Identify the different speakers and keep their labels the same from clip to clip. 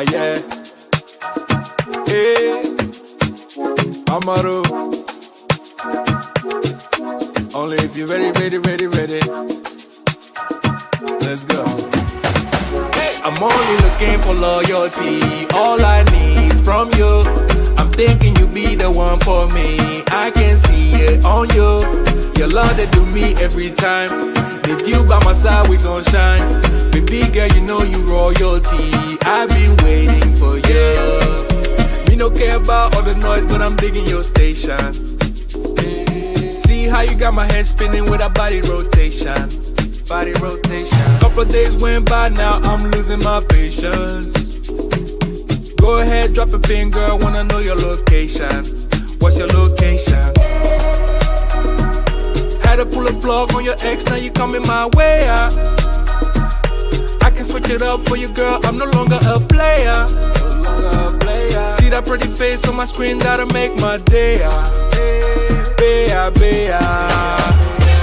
Speaker 1: yeah. Hey, Amaru. Only if you're ready. Let's go. I'm only looking for loyalty. All I need from you. I'm thinking you be the one for me. I can see it on you. Your love that do me every time. With you by my side, we gon' shine. Baby girl, you know you royalty. I've been waiting for you. Me no care about all the noise, but I'm digging your station. See how you got my head spinning with a body rotation. Couple of days went by, now I'm losing my patience. Go ahead, drop a pin, girl, wanna know your location. What's your location? Had to pull a plug on your ex, now you coming my way, I can switch it up for you, girl, I'm no longer a player. See that pretty face on my screen, that'll make my day,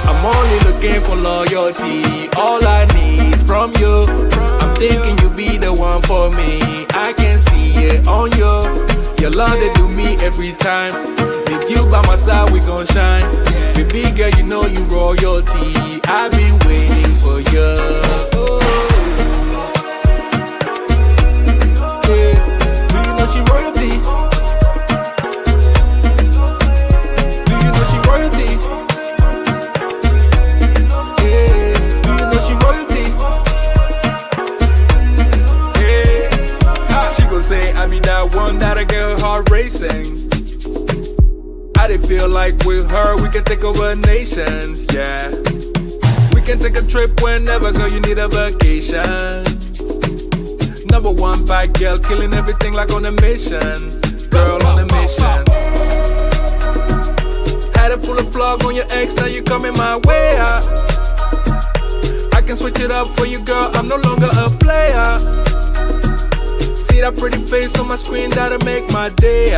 Speaker 1: I'm only looking for loyalty. All I need from you. I'm thinking you be the one for me. I can see it on you. Your love that do me every time. With you by my side, we gon' shine. Baby girl, you know you royalty. I've been waiting for you. Yeah. Do you know she royalty? Do you know she royalty? I be that one that'll get her heart racing. I did feel like with her we can take over nations, yeah. We can take a trip whenever, girl, you need a vacation. Number one bad girl, killing everything like on a mission. Girl on a mission. Had to pull a plug on your ex, now you coming my way, I can switch it up for you, girl, I'm no longer a player. See that pretty face on my screen, that'll make my day,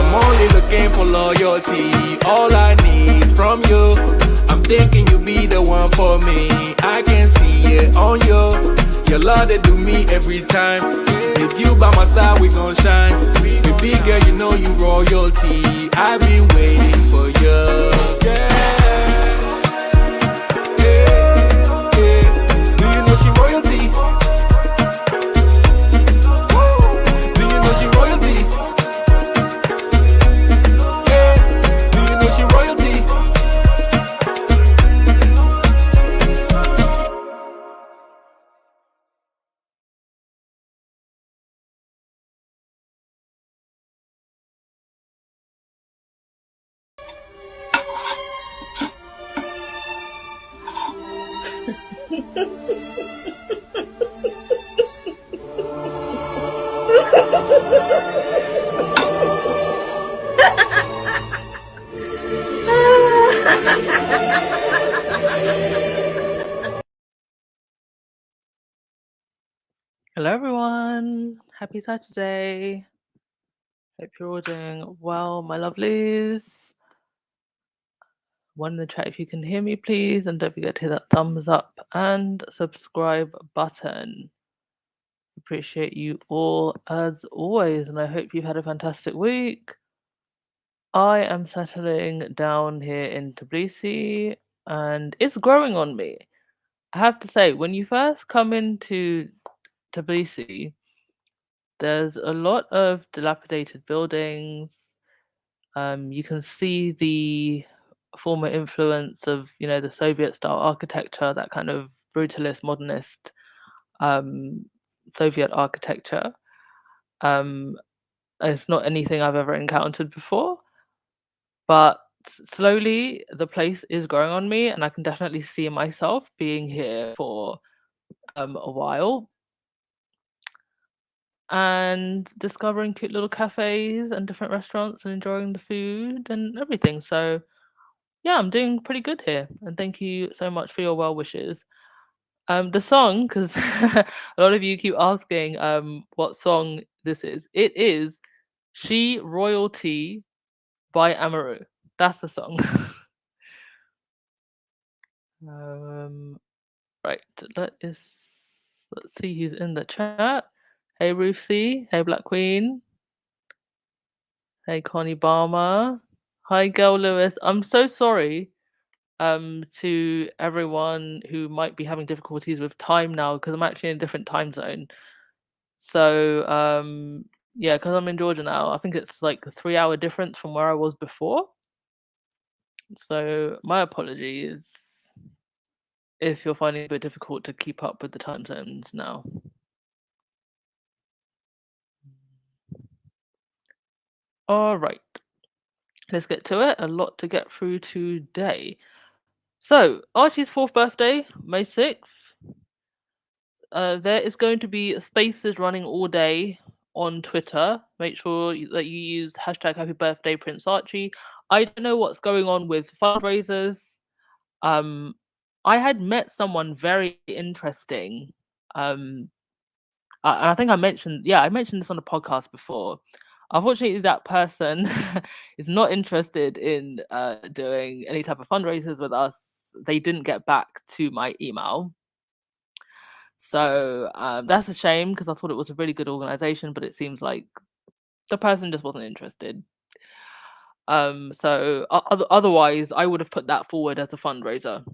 Speaker 1: I'm only looking for loyalty. All I need from you. I'm thinking you be the one for me. I can see it on you. Your love that do me every time. With you by my side, we gon' shine. Baby girl, you know you royalty. I've been waiting for you. Yeah.
Speaker 2: Hello everyone, happy Saturday. Hope you're all doing well, my lovelies. One in the chat if you can hear me, please, and don't forget to hit that thumbs up and subscribe button. Appreciate you all as always, and I hope you've had a fantastic week. I am settling down here in Tbilisi, and it's growing on me. I have to say, when you first come into Tbilisi, there's a lot of dilapidated buildings. You can see the former influence of, the Soviet-style architecture, that kind of brutalist, modernist Soviet architecture. It's not anything I've ever encountered before, but slowly the place is growing on me, and I can definitely see myself being here for a while. And discovering cute little cafes and different restaurants and enjoying the food and everything. So yeah, I'm doing pretty good here. And thank you so much for your well wishes. The song, because a lot of you keep asking what song this is. It is She Royalty by Amaru. That's the song. Right, let us Let's see who's in the chat. Hey Ruth C. Hey Black Queen. Hey Connie Balmer. Hi Gail Lewis. I'm so sorry to everyone who might be having difficulties with time now because I'm actually in a different time zone. So yeah, because I'm in Georgia now, I think it's like a 3-hour difference from where I was before. So my apologies if you're finding it a bit difficult to keep up with the time zones now. All right, let's get to it. A lot to get through today. So Archie's 4th birthday, May 6th. There is going to be spaces running all day on Twitter. Make sure that you use hashtag Happy Birthday Prince Archie. I don't know what's going on with fundraisers. Um, I had met someone very interesting. And I think I mentioned this on the podcast before. Unfortunately, that person is not interested in doing any type of fundraisers with us. They didn't get back to my email. So that's a shame because I thought it was a really good organization, but it seems like the person just wasn't interested. So otherwise, I would have put that forward as a fundraiser.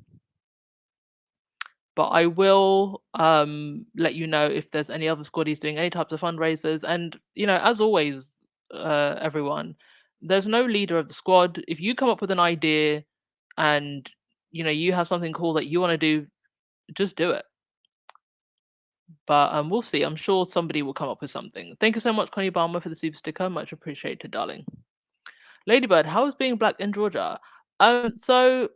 Speaker 2: But I will let you know if there's any other squaddies doing any types of fundraisers. And as always, everyone, there's no leader of the squad. If you come up with an idea and you have something cool that you want to do, just do it. But we'll see. I'm sure somebody will come up with something. Thank you so much, Connie Balmer, for the super sticker. Much appreciated, darling. Ladybird, how is being black in Georgia? So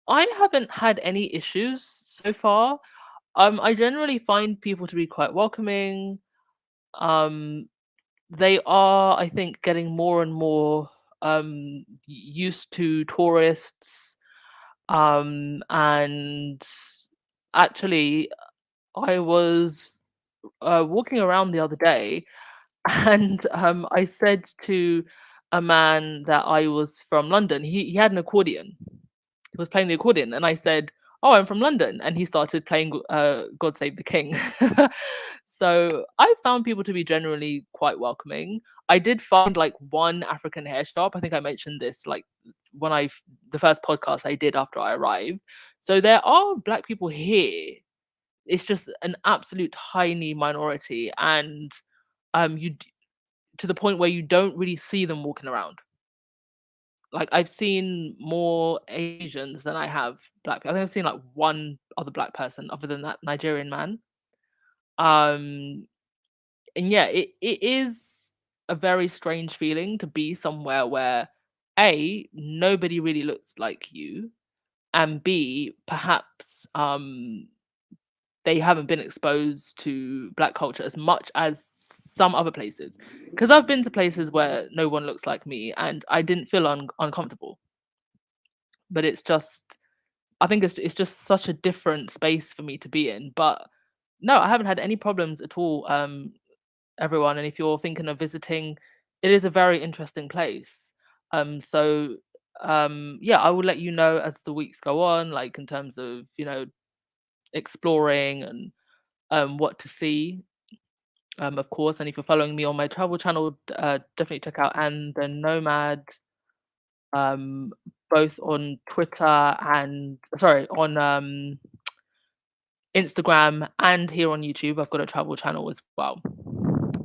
Speaker 2: I haven't had any issues so far. I generally find people to be quite welcoming. They are, I think, getting more and more used to tourists. And actually, I was walking around the other day, and I said to a man that I was from London. He had an accordion. He was playing the accordion, and I said, "Oh, I'm from London," and he started playing "God Save the King." So I found people to be generally quite welcoming. I did find like one African hair shop. I think I mentioned this like when the first podcast I did after I arrived. So there are black people here. It's just an absolute tiny minority, and to the point where you don't really see them walking around. Like I've seen more Asians than I have black people. I think I've seen like one other black person other than that Nigerian man. Um and yeah, it is a very strange feeling to be somewhere where A, nobody really looks like you, and B, perhaps they haven't been exposed to black culture as much as some other places. Because I've been to places where no one looks like me and I didn't feel uncomfortable. But it's just, I think it's just such a different space for me to be in. But no, I haven't had any problems at all, everyone. And if you're thinking of visiting, it is a very interesting place. So yeah, I will let you know as the weeks go on, like in terms of exploring and what to see. Of course, and if you're following me on my travel channel, definitely check out And the Nomad, um, both on Twitter and sorry, on Instagram and here on YouTube. I've got a travel channel as well.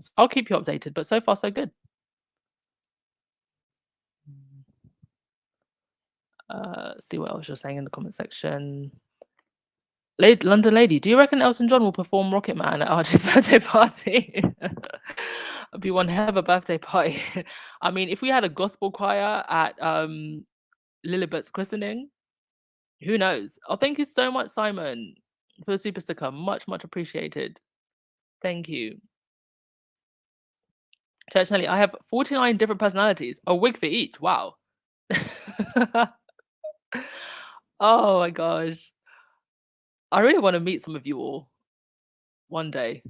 Speaker 2: So I'll keep you updated, but so far so good. See what else you're saying in the comment section. London Lady, do you reckon Elton John will perform Rocket Man at Archie's birthday party? It'd be one hell of a birthday party. I mean, if we had a gospel choir at Lilibet's christening, who knows? Oh, thank you so much, Simon, for the super sticker. Much, much appreciated. Thank you. Church Nelly, I have 49 different personalities, a wig for each. Wow. Oh my gosh. I really want to meet some of you all one day.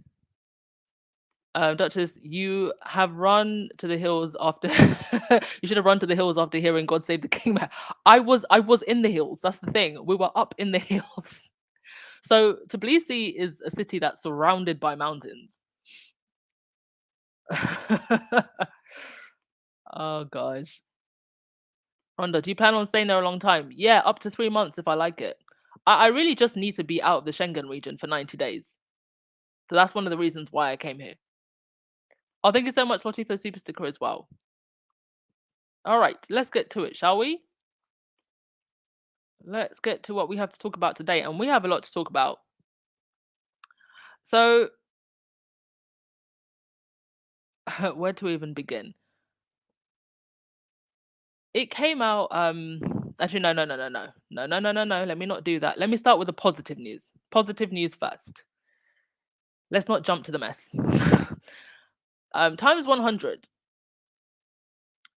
Speaker 2: Duchess, you have run to the hills after you should have run to the hills after hearing God Save the King. I was in the hills. That's the thing. We were up in the hills. So Tbilisi is a city that's surrounded by mountains. Oh gosh. Rhonda, do you plan on staying there a long time? Yeah, up to 3 months if I like it. I really just need to be out of the Schengen region for 90 days. So that's one of the reasons why I came here. Oh, thank you so much, Lottie, for the super sticker as well. All right, let's get to it, shall we? Let's get to what we have to talk about today. And we have a lot to talk about. So, where to even begin? It came out, actually, no. Let me not do that. Let me start with the positive news. Positive news first. Let's not jump to the mess. Times 100.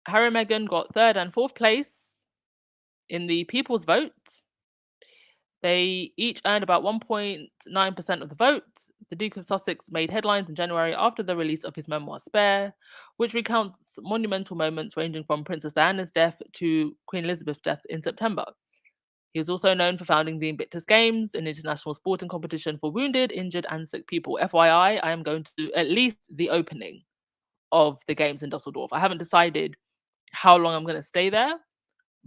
Speaker 2: Harry and Meghan got third and fourth place in the people's vote. They each earned about 1.9% of the vote. The Duke of Sussex made headlines in January after the release of his memoir Spare, which recounts monumental moments ranging from Princess Diana's death to Queen Elizabeth's death in September. He was also known for founding the Invictus Games, an international sporting competition for wounded, injured, and sick people. FYI, I am going to do at least the opening of the games in Dusseldorf. I haven't decided how long I'm going to stay there,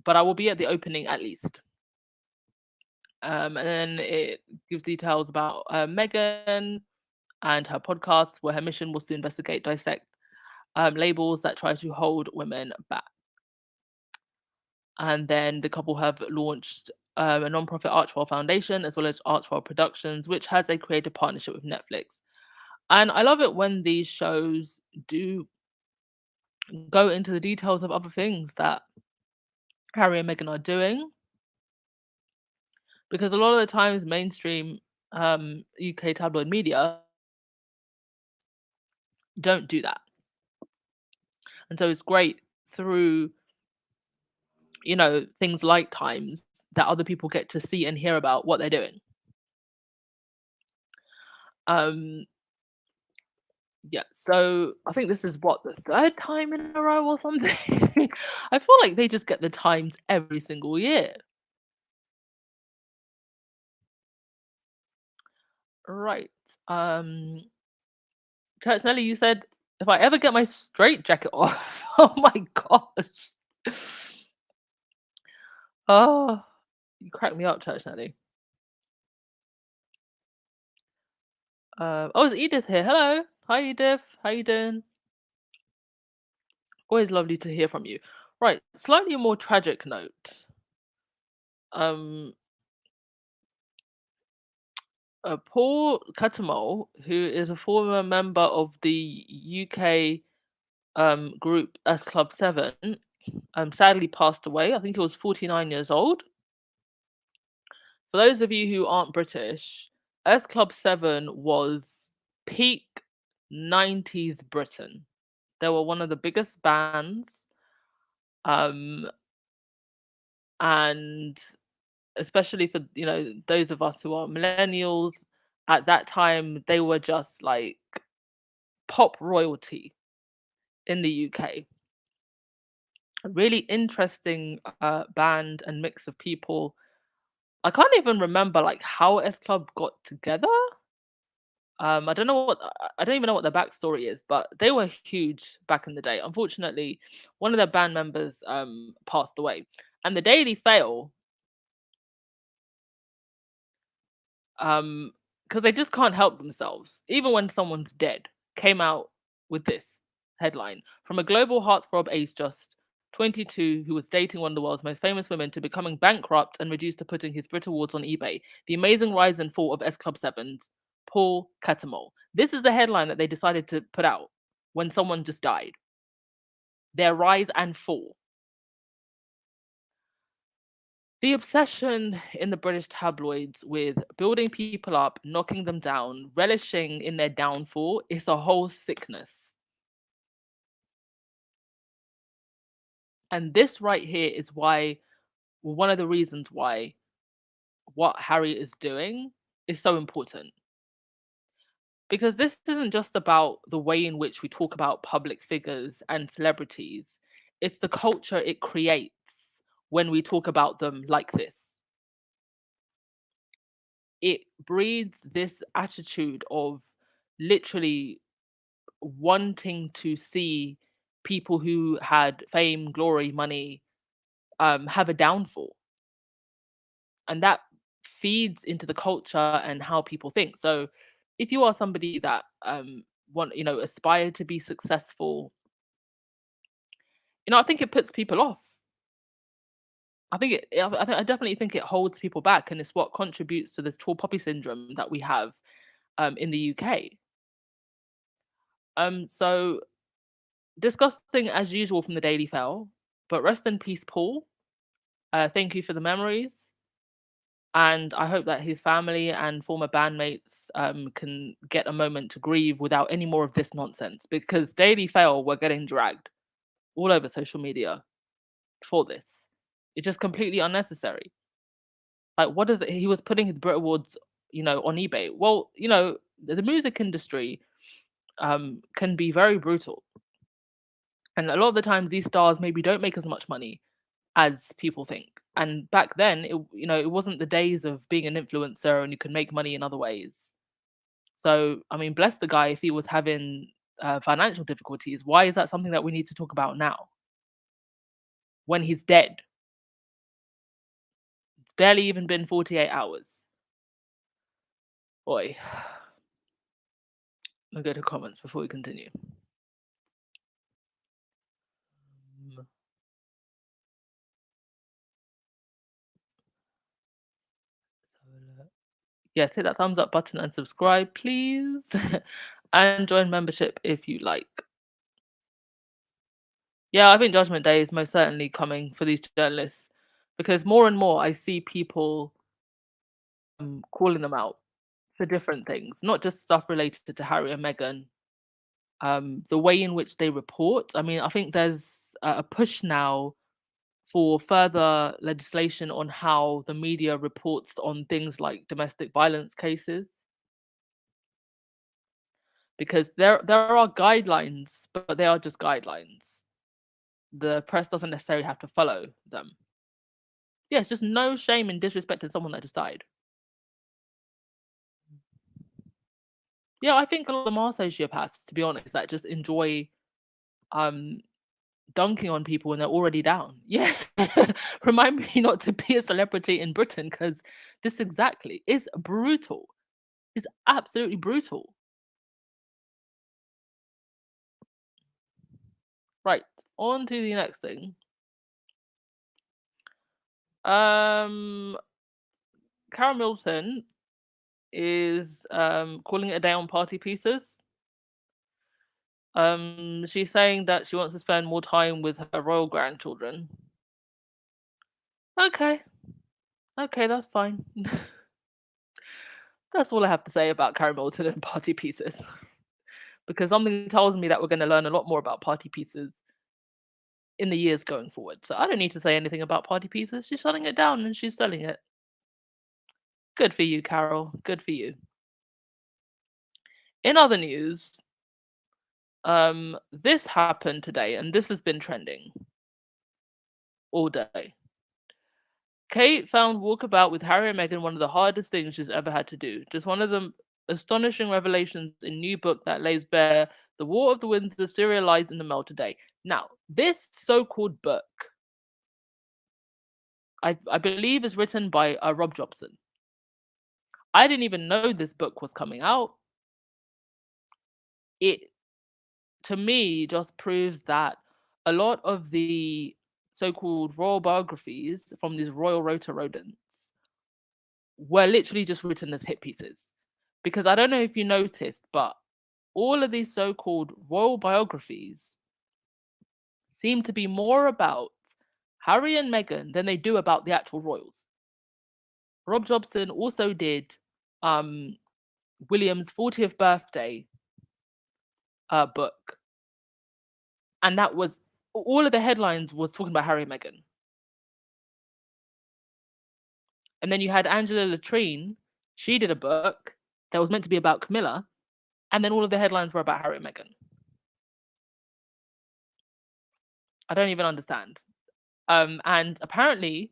Speaker 2: but I will be at the opening at least. And then it gives details about Meghan and her podcast, where her mission was to investigate, dissect labels that try to hold women back. And then the couple have launched a non-profit Archwell Foundation as well as Archwell Productions, which has a creative partnership with Netflix. And I love it when these shows do go into the details of other things that Harry and Meghan are doing, because a lot of the times mainstream UK tabloid media don't do that. And so it's great through, things like Times that other people get to see and hear about what they're doing. Um, yeah, so I think this is what, the third time in a row or something. I feel like they just get the Times every single year. Right. Church Nelly, you said if I ever get my straight jacket off. Oh my gosh. Oh, you crack me up, Church Nelly. Oh, it's Edith here. Hello. Hi, Edith. How you doing? Always lovely to hear from you. Right, slightly more tragic note. Um, Paul Catamol, who is a former member of the UK group S Club 7, sadly passed away. I think he was 49 years old. For those of you who aren't British, S Club 7 was peak 90s Britain. They were one of the biggest bands. And especially for those of us who are millennials, at that time they were just like pop royalty in the UK. A really interesting band and mix of people. I can't even remember like how S Club got together. I don't know I don't even know what their backstory is, but they were huge back in the day. Unfortunately, one of their band members passed away, and the Daily Fail, because they just can't help themselves, even when someone's dead, came out with this headline: from a global heartthrob aged just 22 who was dating one of the world's most famous women to becoming bankrupt and reduced to putting his Brit awards on eBay, the amazing rise and fall of S Club 7's Paul Catamol. This is the headline that they decided to put out when someone just died. Their rise and fall. The obsession in the British tabloids with building people up, knocking them down, relishing in their downfall is a whole sickness. And this right here is why, one of the reasons why what Harry is doing is so important. Because this isn't just about the way in which we talk about public figures and celebrities, it's the culture it creates when we talk about them like this. it breeds this attitude of literally wanting to see people who had fame, glory, money have a downfall, and that feeds into the culture and how people think. So, if you are somebody that aspire to be successful, I think it puts people off. I definitely think it holds people back, and it's what contributes to this tall poppy syndrome that we have in the UK. So disgusting as usual from the Daily Fell, but rest in peace, Paul. Thank you for the memories, and I hope that his family and former bandmates can get a moment to grieve without any more of this nonsense. Because Daily Fail were getting dragged all over social media for this. It's just completely unnecessary. Like, what is it? He was putting his Brit Awards, on eBay. Well, the music industry can be very brutal, and a lot of the times these stars maybe don't make as much money as people think. And back then, it wasn't the days of being an influencer and you can make money in other ways. So, I mean, bless the guy if he was having financial difficulties. Why is that something that we need to talk about now when he's dead? It's barely even been 48 hours. Boy, I'll go to comments before we continue. Mm, Yes, hit that thumbs up button and subscribe, please. And join membership if you like. Yeah, I think Judgment Day is most certainly coming for these journalists because more and more I see people calling them out for different things, not just stuff related to Harry and Meghan. The way in which they report. I mean, I think there's a push now for further legislation on how the media reports on things like domestic violence cases, because there are guidelines, but they are just guidelines. The press doesn't necessarily have to follow them. Yeah, it's just no shame in disrespecting someone that just died. Yeah, I think a lot of them are sociopaths, to be honest, that just enjoy um dunking on people when they're already down. Yeah. Remind me not to be a celebrity in Britain because this exactly is brutal. It's absolutely brutal. Right. On to the next thing. Um Carole Middleton is calling it a day on party pieces. She's saying that she wants to spend more time with her royal grandchildren. Okay. Okay, that's fine. That's all I have to say about Carole Middleton and party pieces. Because something tells me that we're going to learn a lot more about party pieces in the years going forward. So I don't need to say anything about party pieces. She's shutting it down and she's selling it. Good for you, Carol. Good for you. In other news, this happened today, and this has been trending all day. Kate found Walkabout with Harry and Meghan one of the hardest things she's ever had to do. Just one of the astonishing revelations in new book that lays bare the War of the Windsors serialized in the mail today. Now, this so-called book, I believe, is written by Rob Jobson. I didn't even know this book was coming out. It, to me, just proves that a lot of the so-called royal biographies from these royal rota rodents were literally just written as hit pieces. Because I don't know if you noticed, but all of these so-called royal biographies seem to be more about Harry and Meghan than they do about the actual royals. Rob Jobson also did um, William's 40th birthday book, and that was all of the headlines was talking about Harry and Meghan. And then you had Angela Latrine, she did a book that was meant to be about Camilla, and then all of the headlines were about Harry and Meghan. I don't even understand. And apparently,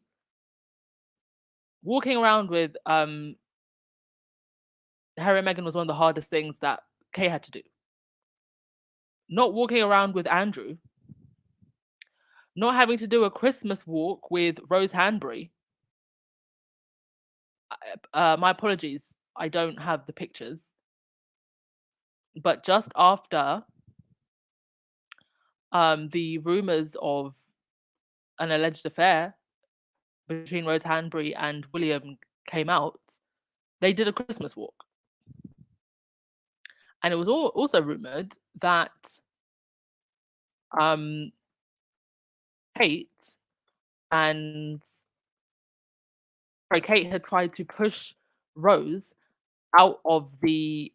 Speaker 2: walking around with Harry and Meghan was one of the hardest things that Kate had to do. Not walking around with Andrew, not having to do a Christmas walk with Rose Hanbury. My apologies, I don't have the pictures. But just after the rumors of an alleged affair between Rose Hanbury and William came out, they did a Christmas walk. And it was also rumored that um, Kate and Kate had tried to push Rose out of the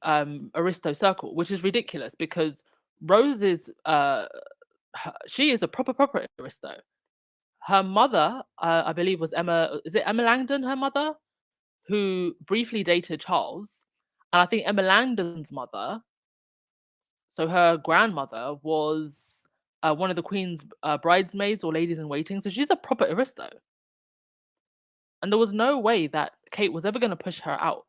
Speaker 2: aristo circle, which is ridiculous because Rose is she is a proper aristo. Her mother, I believe, was Emma. Is it Emma Langdon? Her mother, who briefly dated Charles, and I think Emma Langdon's mother, so her grandmother, was one of the Queen's bridesmaids or ladies in waiting. So she's a proper aristo, and there was no way that Kate was ever going to push her out.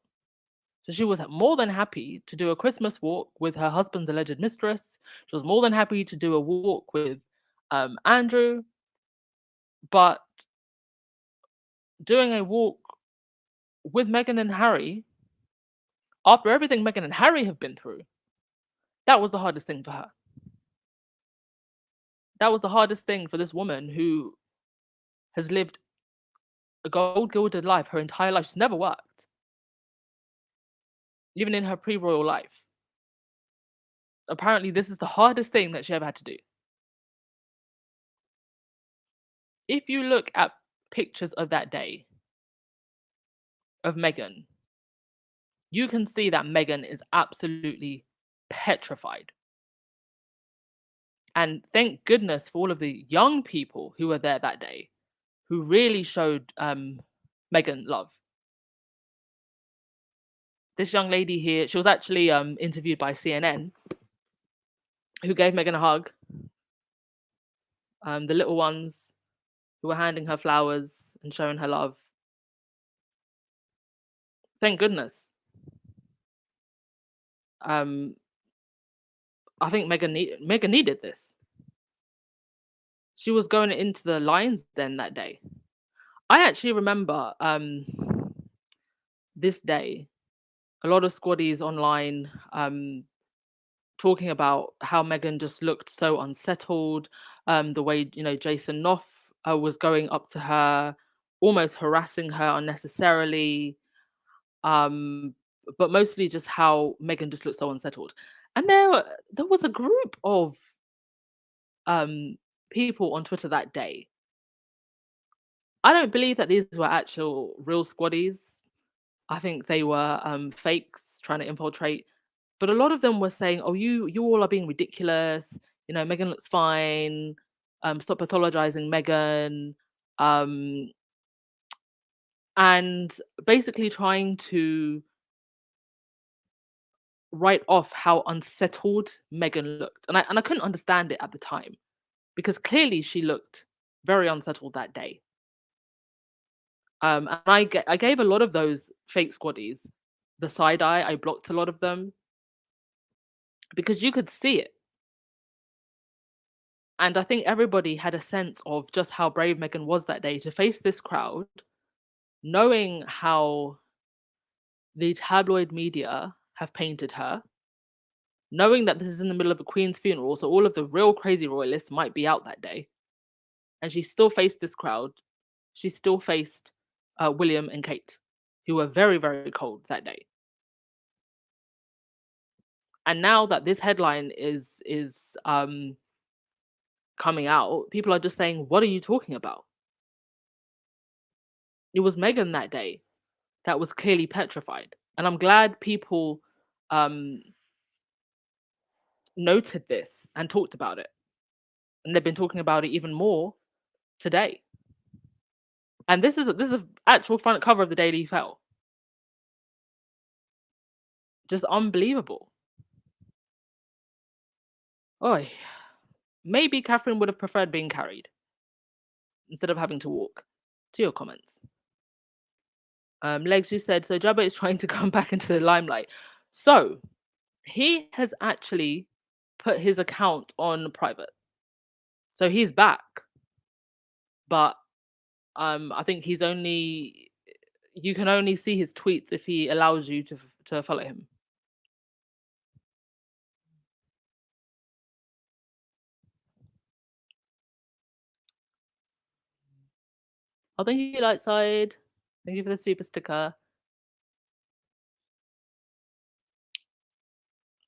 Speaker 2: So she was more than happy to do a Christmas walk with her husband's alleged mistress. She was more than happy to do a walk with Andrew, but doing a walk with Meghan and Harry, after everything Meghan and Harry have been through, that was the hardest thing for her. That was the hardest thing for this woman who has lived a gold gilded life her entire life. She's never worked, even in her pre royal life. Apparently, this is the hardest thing that she ever had to do. If you look at pictures of that day of Meghan, you can see that Meghan is absolutely petrified. And thank goodness for all of the young people who were there that day, who really showed Meghan love. This young lady here, she was actually interviewed by CNN, who gave Meghan a hug. The little ones who were handing her flowers and showing her love. Thank goodness. I think Meghan needed this. She was going into the Lions Den that day. I actually remember this day, a lot of squaddies online talking about how Meghan just looked so unsettled. The way Jason Knopf was going up to her, almost harassing her unnecessarily. But mostly just how Meghan just looked so unsettled. And there was a group of people on Twitter that day. I don't believe that these were actual real squaddies. I think they were fakes trying to infiltrate. But a lot of them were saying, "Oh, you all are being ridiculous. Meghan looks fine. Stop pathologizing Meghan." And basically trying to write off how unsettled Meghan looked. And I couldn't understand it at the time because clearly she looked very unsettled that day. And I gave a lot of those fake squaddies the side eye. I blocked a lot of them because you could see it. And I think everybody had a sense of just how brave Meghan was that day to face this crowd, knowing how the tabloid media have painted her, knowing that this is in the middle of a Queen's funeral, so all of the real crazy royalists might be out that day. And she still faced this crowd. She still faced William and Kate, who were very, very cold that day. And now that this headline is coming out, people are just saying, "What are you talking about?" It was Meghan that day that was clearly petrified, and I'm glad people noted this and talked about it, and they've been talking about it even more today. And this is a actual front cover of the Daily Mail. Just unbelievable. Oh, maybe Catherine would have preferred being carried instead of having to walk. To your comments. Legs, you said so. Jabba is trying to come back into the limelight. So he has actually put his account on private. So he's back, but I think he's only you can only see his tweets if he allows you to follow him. Oh, thank you, Lightside. Thank you for the super sticker.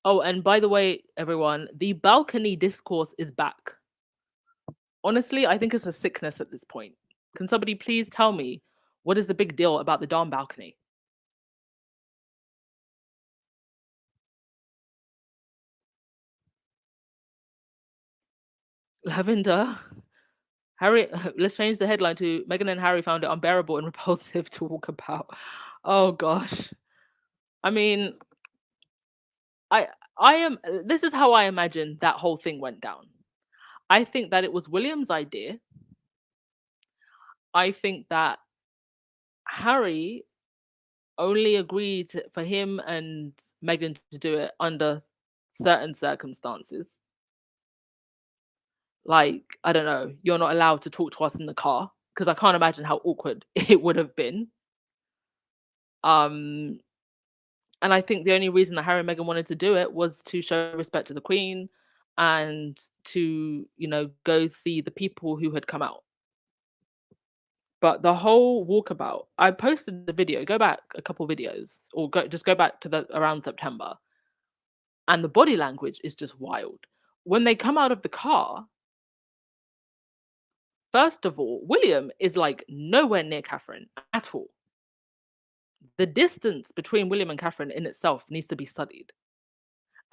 Speaker 2: Oh, and by the way, everyone, the balcony discourse is back. Honestly, I think it's a sickness at this point. Can somebody please tell me what is the big deal about the darn balcony? Lavender, Harry, let's change the headline to Meghan and Harry found it unbearable and repulsive to walk about. Oh gosh. I mean, I I am this is how I imagine that whole thing went down. I think that it was William's idea. I think that Harry only agreed for him and Meghan to do it under certain circumstances. Like, I don't know, you're not allowed to talk to us in the car because I can't imagine how awkward it would have been. Um, and I think the only reason that Harry and Meghan wanted to do it was to show respect to the Queen and to, go see the people who had come out. But the whole walkabout, I posted the video. Go back a couple videos, or go back to the around September, and the body language is just wild. When they come out of the car, first of all, William is like nowhere near Catherine at all. The distance between William and Catherine in itself needs to be studied.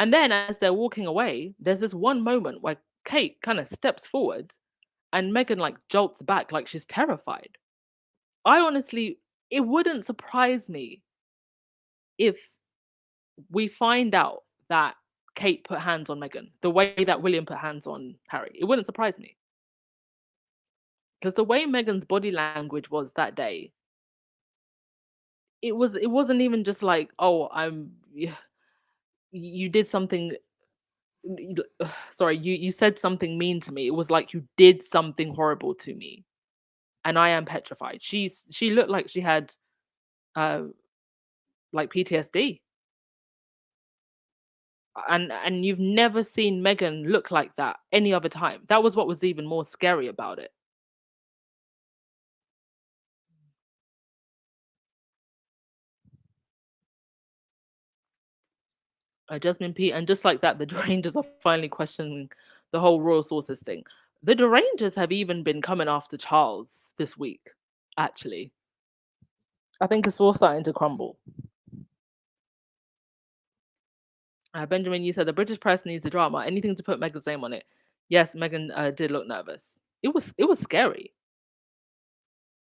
Speaker 2: And then as they're walking away, there's this one moment where Kate kind of steps forward and Meghan like jolts back like she's terrified. I honestly, it wouldn't surprise me if we find out that Kate put hands on Meghan the way that William put hands on Harry. It wouldn't surprise me. Because the way Meghan's body language was that day, it wasn't even just like, oh, you did something sorry, you said something mean to me. It was like you did something horrible to me and I am petrified. She looked like she had uh like PTSD. And you've never seen Meghan look like that any other time. That was what was even more scary about it. Jasmine P. And just like that, the Rangers are finally questioning the whole royal sources thing. The Rangers have even been coming after Charles this week, actually. I think it's all starting to crumble. Benjamin, you said the British press needs a drama. Anything to put Meghan's name on it. Yes, Meghan did look nervous. It was scary.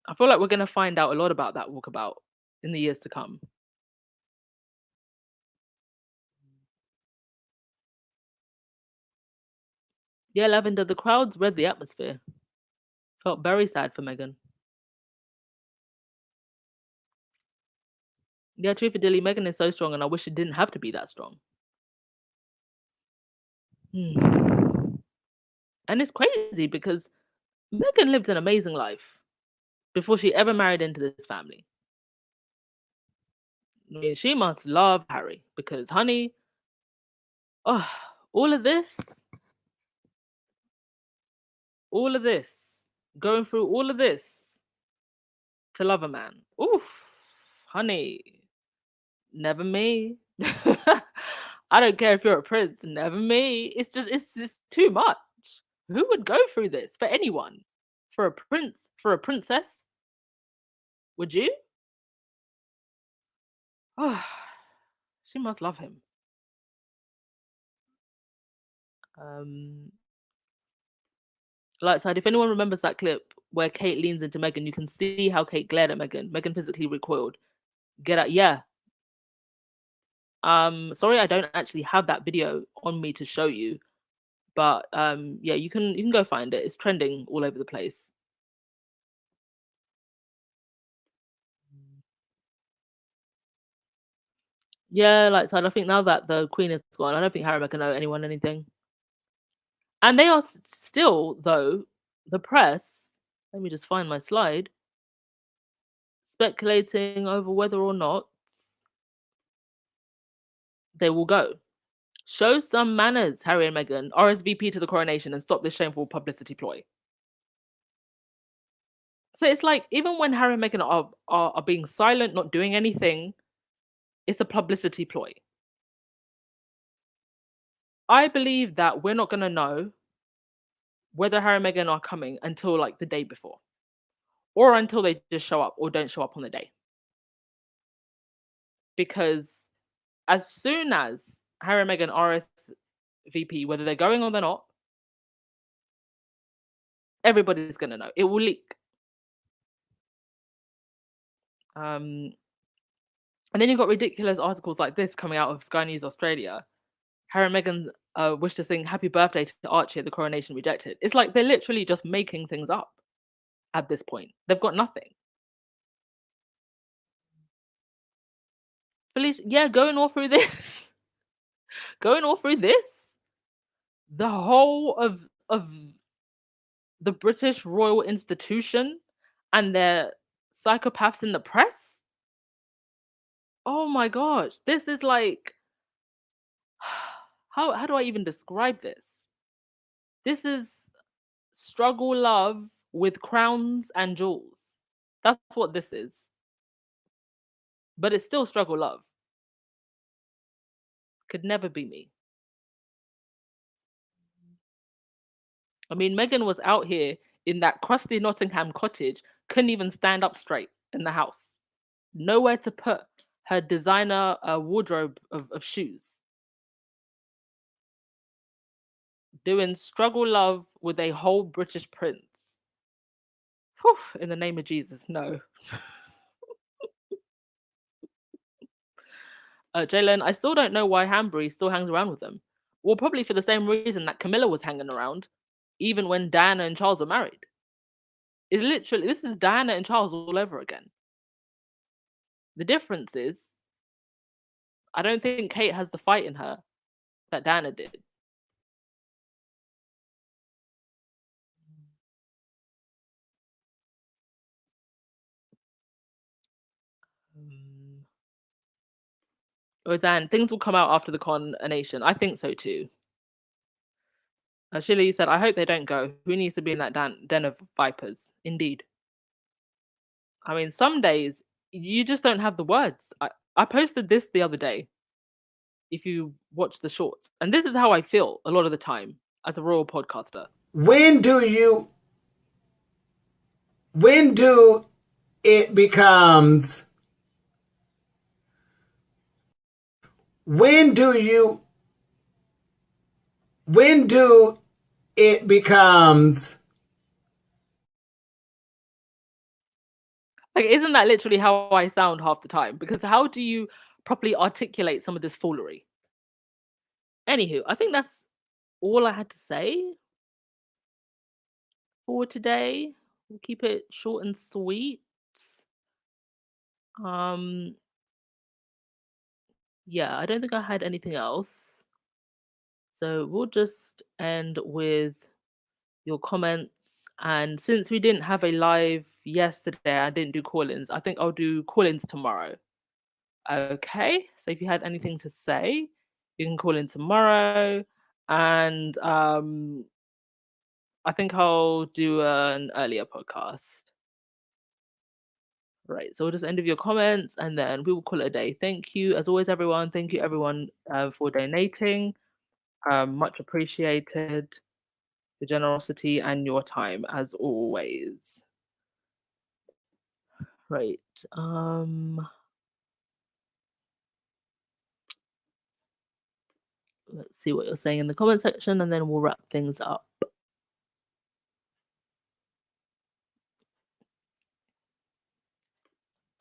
Speaker 2: I feel like we're gonna find out a lot about that walkabout in the years to come. Yeah, Lavender, the crowds read the atmosphere. Felt very sad for Meghan. Yeah, true for Dilly, Meghan is so strong, and I wish it didn't have to be that strong. Hmm. And it's crazy because Meghan lived an amazing life before she ever married into this family. I mean, she must love Harry because, honey, oh, all of this, all of this, going through all of this to love a man. Oof, honey, never me. I don't care if you're a prince, never me. It's just too much. Who would go through this for anyone? For a prince, for a princess? Would you? Oh, she must love him. Um, Light side, if anyone remembers that clip where Kate leans into Meghan, you can see how Kate glared at Meghan. Meghan physically recoiled. Get out, yeah. Sorry, I don't actually have that video on me to show you, but yeah, you can go find it. It's trending all over the place. Yeah, like, so I think now that the Queen is gone, I don't think Harry and Meghan owe anyone anything. And they are still, though, the press, let me just find my slide, speculating over whether or not they will go. Show some manners, Harry and Meghan. RSVP to the coronation and stop this shameful publicity ploy. So it's like, even when Harry and Meghan are being silent, not doing anything, it's a publicity ploy. I believe that we're not going to know whether Harry and Meghan are coming until like the day before, or until they just show up or don't show up on the day. Because as soon as Harry and Meghan RSVP, whether they're going or they're not, everybody's going to know. It will leak. And then you've got ridiculous articles like this coming out of Sky News Australia. Harry and Meghan wish to sing happy birthday to Archie at the coronation rejected. It's like they're literally just making things up at this point. They've got nothing. Felicia, yeah, going all through this. Going all through this. The whole of the British royal institution and their psychopaths in the press. Oh my gosh. This is like, how do I even describe this? This is struggle love with crowns and jewels. That's what this is. But it's still struggle love. Could never be me. I mean, Meghan was out here in that crusty Nottingham cottage, couldn't even stand up straight in the house. Nowhere to put her designer wardrobe of shoes. Doing struggle love with a whole British prince. Whew, in the name of Jesus, no. Jalen, I still don't know why Hanbury still hangs around with them. Well, probably for the same reason that Camilla was hanging around, even when Diana and Charles were married. It's literally, this is Diana and Charles all over again. The difference is, I don't think Kate has the fight in her that Diana did. Oh, Dan, things will come out after the coronation. I think so too. Shirley said, I hope they don't go. Who needs to be in that den of vipers? Indeed. I mean, some days you just don't have the words. I posted this the other day, if you watch the shorts. And this is how I feel a lot of the time as a royal podcaster.
Speaker 3: When do it becomes when do it becomes
Speaker 2: like, isn't that literally how I sound half the time? Because how do you properly articulate some of this foolery? Anywho, I think that's all I had to say for today. We'll keep it short and sweet. Yeah, I don't think I had anything else. So we'll just end with your comments. And since we didn't have a live yesterday, I didn't do call-ins. I think I'll do call-ins tomorrow. Okay. So if you had anything to say, you can call in tomorrow. And I think I'll do an earlier podcast. Right. So we'll just end with your comments and then we will call it a day. Thank you, as always, everyone. Thank you, everyone, for donating. Much appreciated. The generosity and your time, as always. Right. Let's see what you're saying in the comment section and then we'll wrap things up.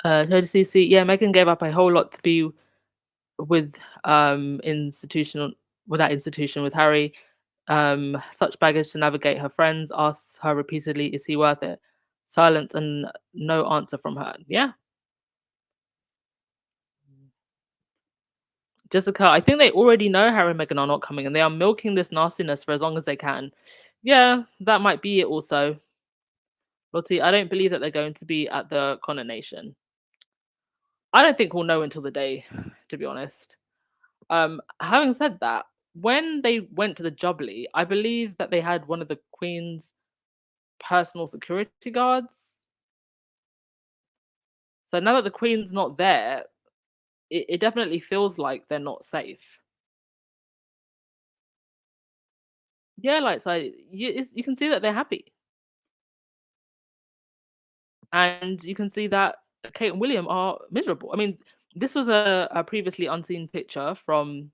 Speaker 2: CC, yeah, Meghan gave up a whole lot to be with institution with Harry. Such baggage to navigate. Her friends asked her repeatedly, is he worth it? Silence and no answer from her. Yeah. Jessica, I think they already know Harry and Meghan are not coming and they are milking this nastiness for as long as they can. Yeah, that might be it also. Lottie, I don't believe that they're going to be at the coronation. I don't think we'll know until the day, to be honest. Having said that, when they went to the Jubilee, I believe that they had one of the Queen's personal security guards. So now that the Queen's not there, it definitely feels like they're not safe. Yeah, like so you can see that they're happy, and you can see that Kate and William are miserable. I mean, this was a previously unseen picture from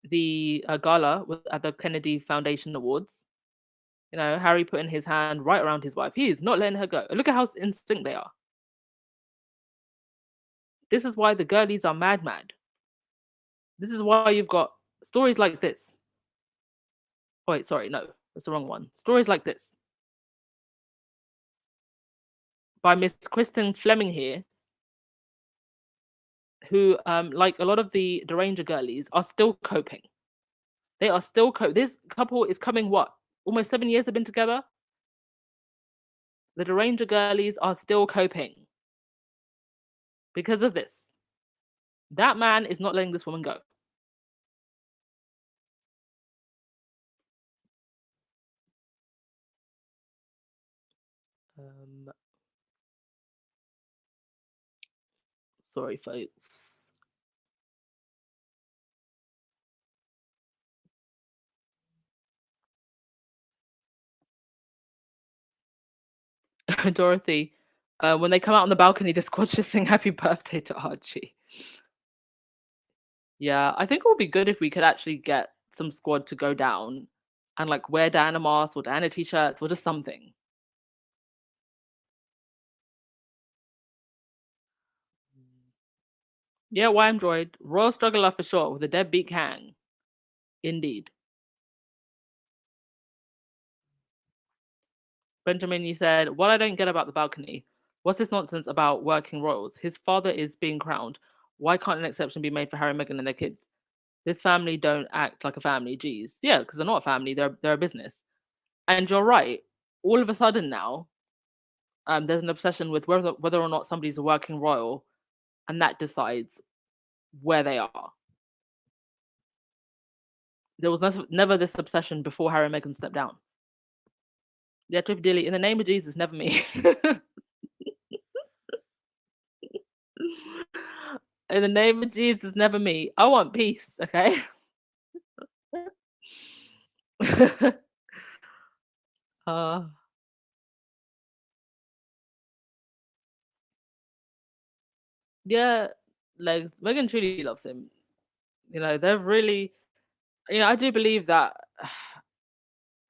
Speaker 2: the gala at the Kennedy Foundation Awards. You know, Harry putting his hand right around his wife. He is not letting her go. Look at how in sync they are. This is why the girlies are mad. This is why you've got stories like this. Oh, wait, sorry, no, that's the wrong one. Stories like this by Miss Kristen Fleming here, who, like a lot of the Deranger girlies, are still coping. They are still This couple is coming, what, almost 7 years they've been together? The Deranger girlies are still coping because of this. That man is not letting this woman go. Um, sorry, folks. Dorothy, when they come out on the balcony, the squad just sing happy birthday to Archie. Yeah, I think it would be good if we could actually get some squad to go down and like wear Diana masks or Diana t-shirts or just something. Yeah, why Droid? Royal struggler for sure with a deadbeat hang. Indeed. Benjamin, you said, what I don't get about the balcony. What's this nonsense about working royals? His father is being crowned. Why can't an exception be made for Harry, Meghan, and their kids? This family don't act like a family. Geez. Yeah, because they're not a family, they're a business. And you're right. All of a sudden now, there's an obsession with whether or not somebody's a working royal, and that decides where they are. There was never this obsession before Harry and Meghan stepped down. Yeah, Cliff Dilly, in the name of Jesus, never me. In the name of Jesus, never me. I want peace, okay? uh, yeah, like Meghan truly loves him. You know, they're really, I do believe that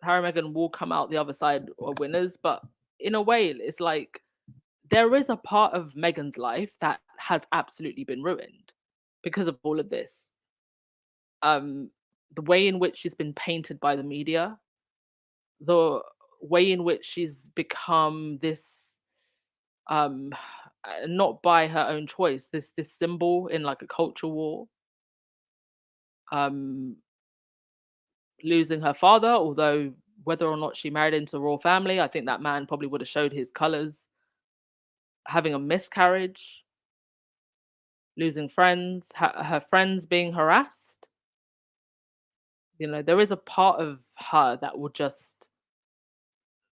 Speaker 2: Harry and Meghan will come out the other side or winners, but in a way, it's like there is a part of Meghan's life that has absolutely been ruined because of all of this. Um, the way in which she's been painted by the media, the way in which she's become this, um, not by her own choice, this symbol in like a culture war. Um, losing her father, although whether or not she married into the royal family, I think that man probably would have showed his colors. Having a miscarriage, losing friends, her friends being harassed. There is a part of her that will just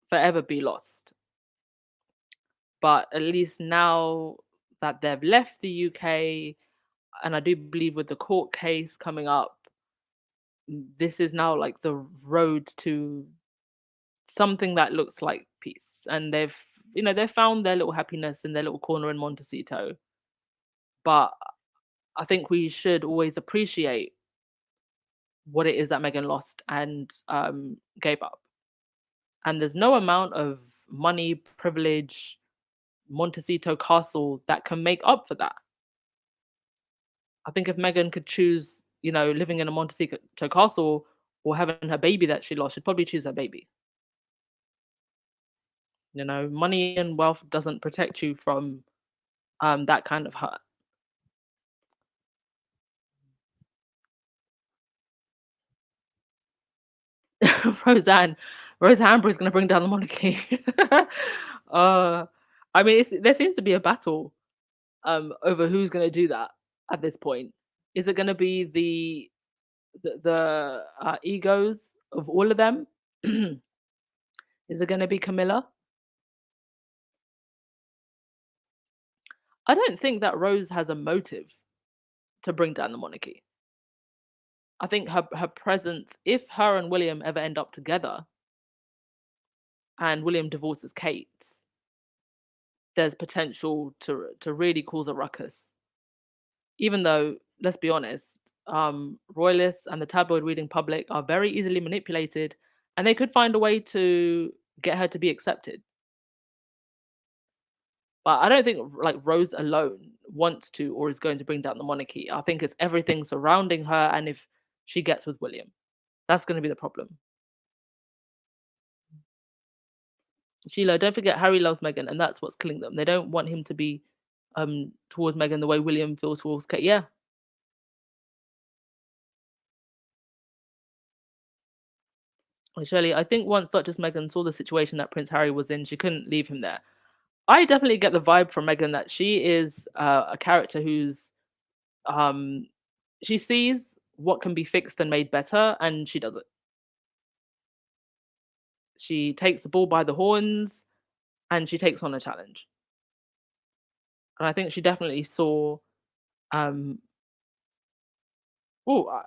Speaker 2: forever be lost. But at least now that they've left the UK, and I do believe with the court case coming up, this is now like the road to something that looks like peace. And they've found their little happiness in their little corner in Montecito. But I think we should always appreciate what it is that Meghan lost and gave up. And there's no amount of money, privilege, Montecito Castle that can make up for that. I think if Meghan could choose, living in a Montecito Castle or having her baby that she lost, she'd probably choose her baby. Money and wealth doesn't protect you from that kind of hurt. Roseanne, Rose Amber is going to bring down the monarchy. uh, I mean, there seems to be a battle over who's going to do that at this point. Is it going to be the egos of all of them? Is it going to be Camilla? I don't think that Rose has a motive to bring down the monarchy. I think her presence, if her and William ever end up together and William divorces Kate, there's potential to really cause a ruckus. Even though, let's be honest, royalists and the tabloid reading public are very easily manipulated, and they could find a way to get her to be accepted. But I don't think like Rose alone wants to or is going to bring down the monarchy. I think it's everything surrounding her, and if she gets with William, that's going to be the problem. Sheila, don't forget Harry loves Meghan, and that's what's killing them. They don't want him to be towards Meghan the way William feels towards Kate. Yeah. Shirley, I think once Duchess Meghan saw the situation that Prince Harry was in, she couldn't leave him there. I definitely get the vibe from Meghan that she is a character who's she sees what can be fixed and made better, and she does it. She takes the bull by the horns, and she takes on a challenge. And I think she definitely saw. Um, oh,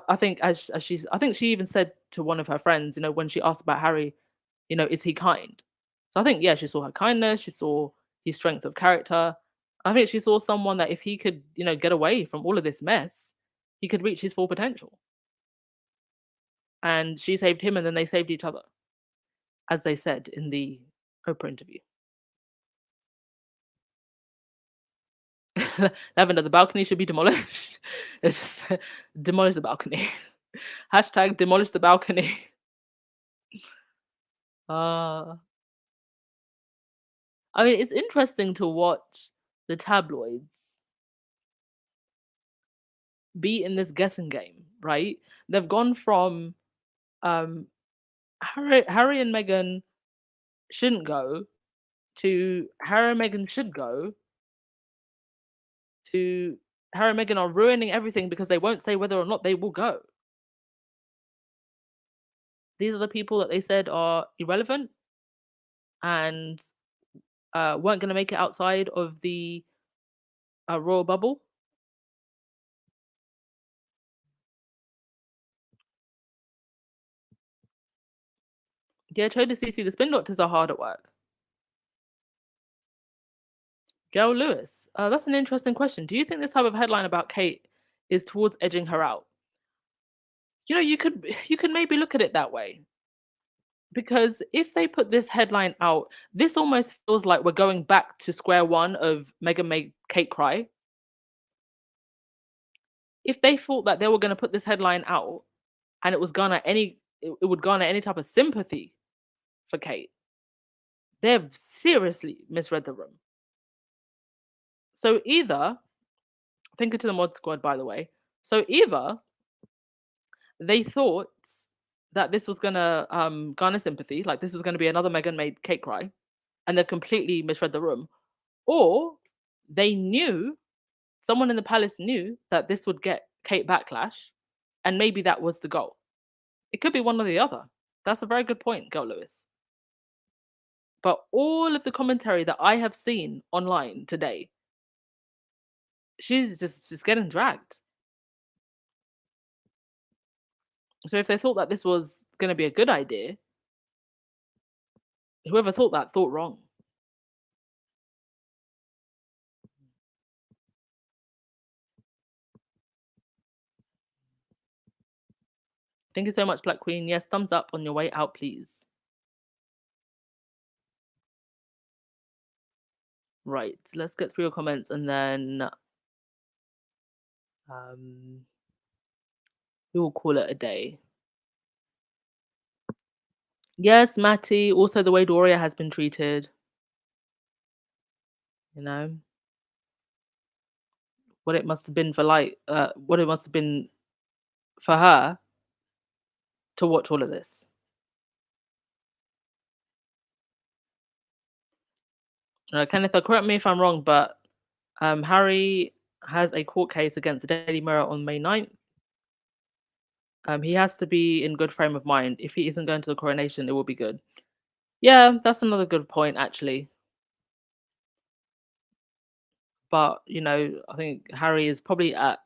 Speaker 2: I think as she's. I think she even said to one of her friends, when she asked about Harry, is he kind? So I think, yeah, she saw her kindness. She saw his strength of character. I think she saw someone that if he could, get away from all of this mess, he could reach his full potential. And she saved him, and then they saved each other, as they said in the Oprah interview. Lavender, the balcony should be demolished. It's just, demolish the balcony. Hashtag demolish the balcony. I mean, it's interesting to watch the tabloids be in this guessing game, right? They've gone from um, Harry and Meghan shouldn't go to Harry and Meghan should go to Harry and Meghan are ruining everything because they won't say whether or not they will go. These are the people that they said are irrelevant and weren't going to make it outside of the royal bubble. Yeah, Choda CC, the spin doctors are hard at work. Gail Lewis, that's an interesting question. Do you think this type of headline about Kate is towards edging her out? You could maybe look at it that way. Because if they put this headline out, this almost feels like we're going back to square one of Meghan made Kate cry. If they thought that they were going to put this headline out and it would garner any type of sympathy for Kate, they've seriously misread the room. So either, thank you to the mod squad, by the way. So either they thought that this was gonna garner sympathy, like this was gonna be another Meghan made Kate cry, and they've completely misread the room, or they knew, someone in the palace knew that this would get Kate backlash, and maybe that was the goal. It could be one or the other. That's a very good point, Girl Lewis. But all of the commentary that I have seen online today, she's just getting dragged. So if they thought that this was going to be a good idea, whoever thought that thought wrong. Thank you so much, Black Queen. Yes, thumbs up on your way out, please. Right, let's get through your comments and then we will call it a day. Yes, Matty. Also, the way Doria has been treated. What it must have been for what it must have been for her to watch all of this. Kenneth, correct me if I'm wrong, but Harry has a court case against the Daily Mirror on May 9th. He has to be in good frame of mind. If he isn't going to the coronation, it will be good. Yeah, that's another good point, actually. But, I think Harry is probably at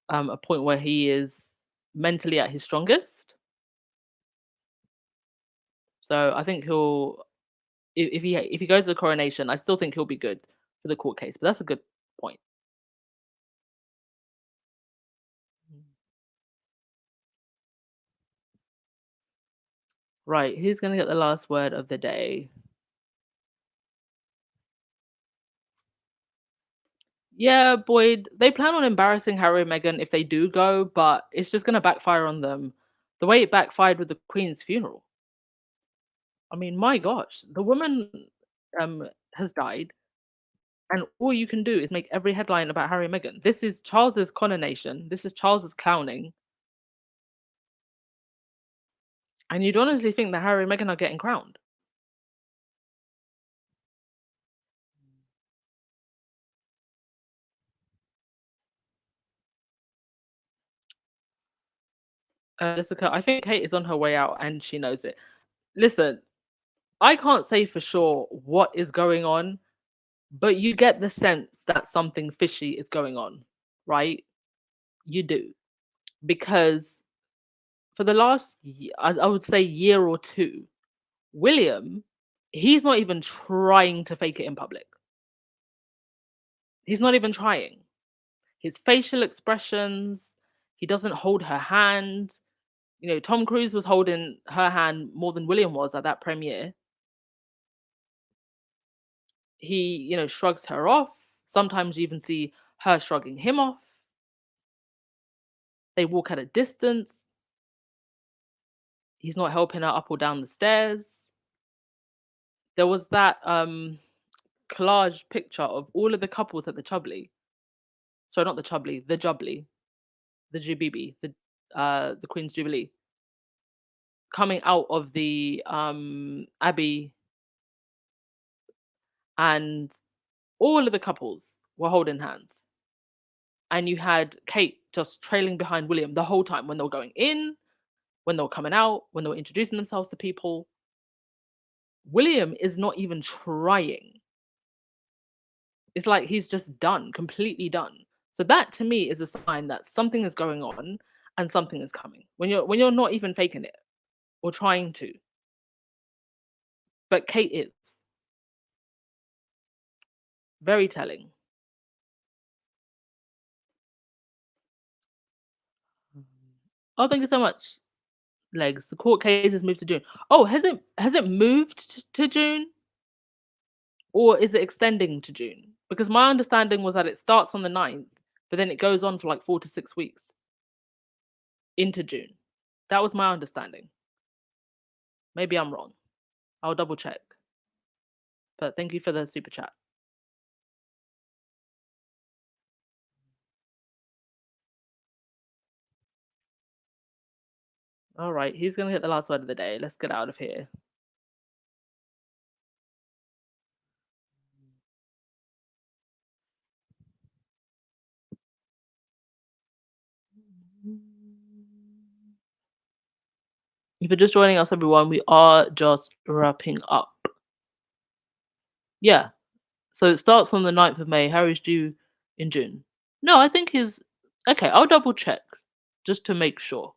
Speaker 2: a point where he is mentally at his strongest. So I think if he goes to the coronation, I still think he'll be good for the court case. But that's a good point. Right, who's going to get the last word of the day? Yeah, Boyd, they plan on embarrassing Harry and Meghan if they do go, but it's just going to backfire on them the way it backfired with the Queen's funeral. I mean, my gosh, the woman has died, and all you can do is make every headline about Harry and Meghan. This is Charles's coronation. This is Charles's clowning. And you'd honestly think that Harry and Meghan are getting crowned. Jessica, I think Kate is on her way out and she knows it. Listen, I can't say for sure what is going on, but you get the sense that something fishy is going on, right? You do. Because for the last, I would say, year or two, William, he's not even trying to fake it in public. He's not even trying. His facial expressions, he doesn't hold her hand. Tom Cruise was holding her hand more than William was at that premiere. He, shrugs her off. Sometimes you even see her shrugging him off. They walk at a distance. He's not helping her up or down the stairs. There was that collage picture of all of the couples at the Chubley. Sorry, not the Chubley, the Jubbly, the Jubilee, the Queen's Jubilee, coming out of the Abbey, and all of the couples were holding hands. And you had Kate just trailing behind William the whole time when they were going in, when they were coming out, when they were introducing themselves to people. William is not even trying. It's like he's just done, completely done. So that to me is a sign that something is going on and something is coming. When you're not even faking it or trying to. But Kate is. Very telling. Oh, thank you so much, Legs. The court case has moved to June. Oh, has it moved to June? Or is it extending to June? Because my understanding was that it starts on the 9th, but then it goes on for like 4 to 6 weeks into June. That was my understanding. Maybe I'm wrong. I'll double check. But thank you for the super chat. All right, he's going to get the last word of the day. Let's get out of here. If you're just joining us, everyone, we are just wrapping up. Yeah. So it starts on the 9th of May. Harry's due in June. No, I think he's... Okay, I'll double check just to make sure.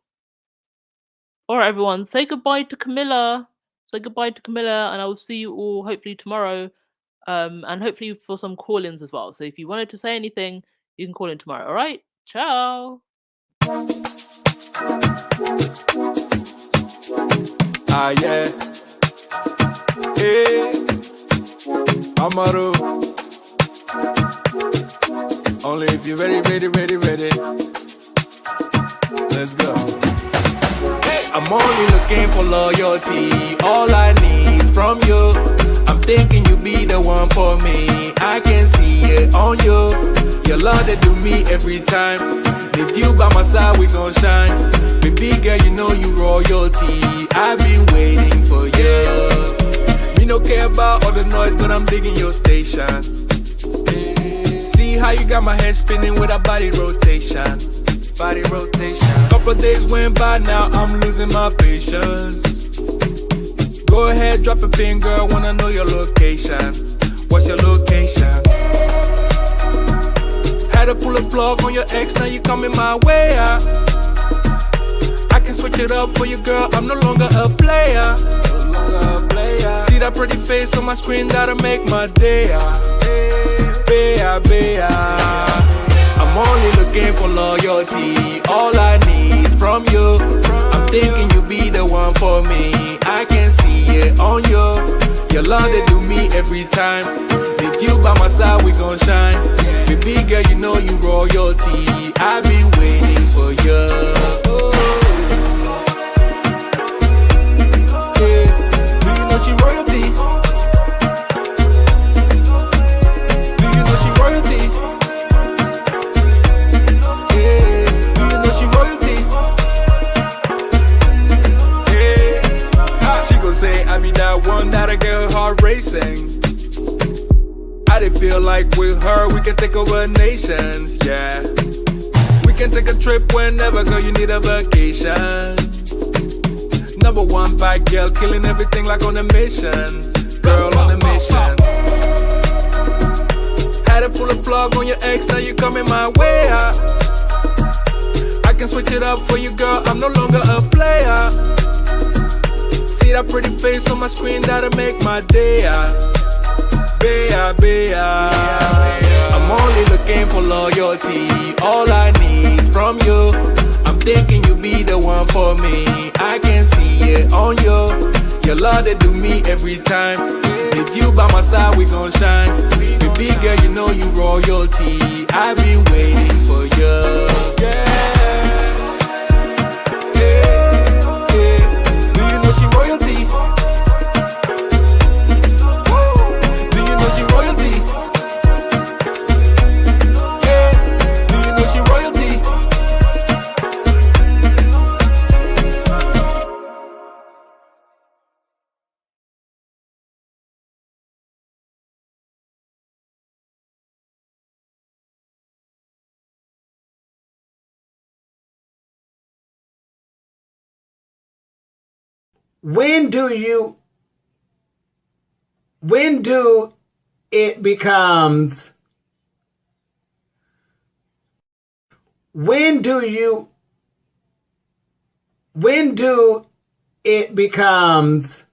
Speaker 2: All right, everyone, say goodbye to Camilla. Say goodbye to Camilla, and I will see you all hopefully tomorrow, and hopefully for some call-ins as well. So if you wanted to say anything, you can call in tomorrow. All right? Ciao.
Speaker 1: Ah, yeah. Hey, Amaru. Only if you're ready. Let's go. I'm only looking for loyalty. All I need from you. I'm thinking you be the one for me. I can see it on you. Your love that do me every time. With you by my side, we gon' shine. Baby girl, you know you royalty. I've been waiting for you. Me no care about all the noise, but I'm digging your station. See how you got my head spinning with a body rotation. Body rotation. Couple days went by, now I'm losing my patience. Go ahead, drop a pin, girl, wanna know your location. What's your location? Had to pull a plug on your ex, now you coming my way out. I can switch it up for you, girl, I'm no longer a player. See that pretty face on my screen, that'll make my day. I'm only looking for loyalty, all I need from you. I'm thinking you be the one for me, I can see it on you. Your love, they do me every time. With you by my side, we gon' shine. Baby girl, you know you royalty, I've been waiting for you. Racing. I did feel like with her we can take over nations, yeah. We can take a trip whenever, girl, you need a vacation. Number one bad girl, killing everything like on a mission. Girl on a mission. Had to pull a plug on your ex, now you coming my way out. I can switch it up for you, girl, I'm no longer a player. See that pretty face on my screen, that'll make my day. I'm only looking for loyalty, all I need from you. I'm thinking you be the one for me, I can see it on you. Your love, they do me every time. With you by my side, we gon' shine. Baby girl, you know you royalty, I've been waiting for you, yeah.
Speaker 3: When do it becomes, when do it becomes